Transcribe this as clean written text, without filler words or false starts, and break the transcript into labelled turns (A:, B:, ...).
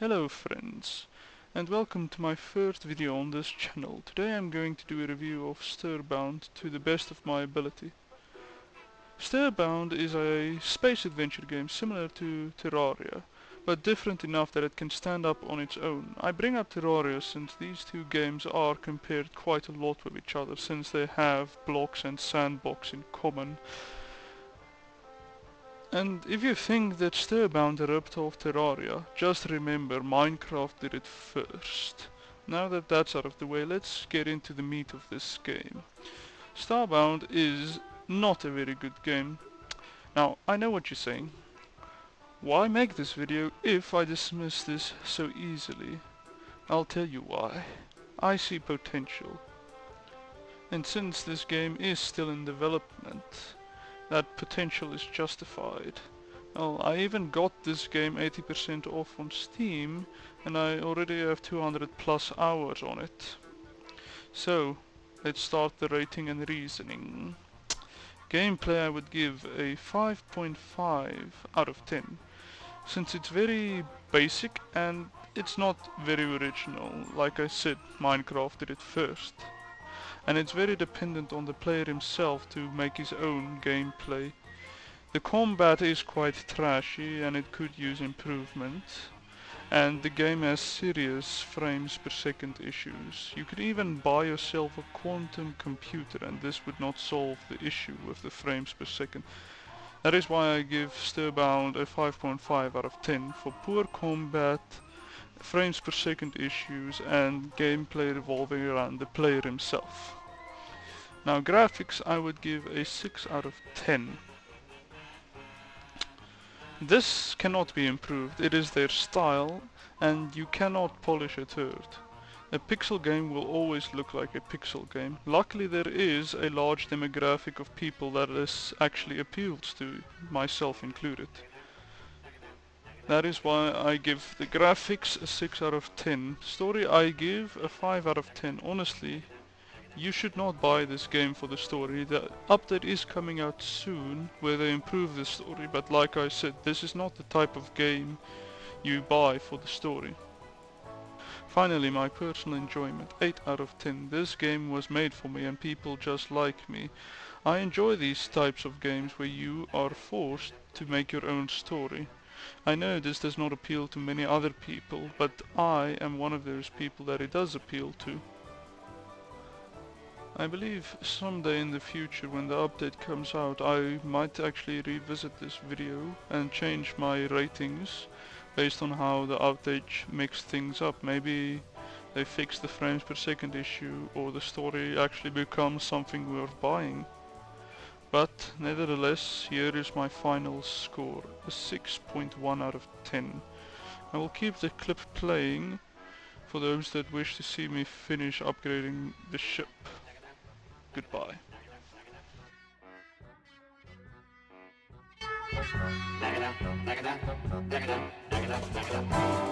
A: Hello friends, and welcome to my first video on this channel. Today I'm going to do a review of starbound to the best of my ability. Starbound is a space adventure game similar to Terraria, but different enough that it can stand up on its own. I bring up Terraria since these two games are compared quite a lot with each other, since they have blocks and sandbox in common. And if you think that Starbound ripped off Terraria, just remember Minecraft did it first. Now that that's out of the way, let's get into the meat of this game. Starbound is not a very good game. Now, I know what you're saying. Why make this video if I dismiss this so easily? I'll tell you why. I see potential. And since this game is still in development, that potential is justified. Well, I even got this game 80% off on Steam, and I already have 200 plus hours on it. So, let's start the rating and reasoning. Gameplay I would give a 5.5 out of 10, since it's very basic and it's not very original. Like I said, Minecraft did it first. And it's very dependent on the player himself to make his own gameplay. The combat is quite trashy and it could use improvement, and the game has serious frames per second issues. You could even buy yourself a quantum computer and this would not solve the issue with the frames per second. That is why I give Starbound a 5.5 out of 10 for poor combat, frames per second issues, and gameplay revolving around the player himself. Now graphics I would give a 6 out of 10. This cannot be improved, it is their style and you cannot polish a turd. A pixel game will always look like a pixel game. Luckily there is a large demographic of people that this actually appeals to, myself included. That is why I give the graphics a 6 out of 10. Story I give a 5 out of 10. Honestly, you should not buy this game for the story. The update is coming out soon where they improve the story, but like I said, this is not the type of game you buy for the story. Finally, my personal enjoyment, 8 out of 10. This game was made for me and people just like me. I enjoy these types of games where you are forced to make your own story. I know this does not appeal to many other people, but I am one of those people that it does appeal to. I believe someday in the future when the update comes out I might actually revisit this video and change my ratings based on how the update mixed things up. Maybe they fix the frames per second issue or the story actually becomes something worth buying. But nevertheless, here is my final score, a 6.1 out of 10. I will keep the clip playing for those that wish to see me finish upgrading the ship. Goodbye.
B: Back it up, back it up, back it up, back it up, back it up.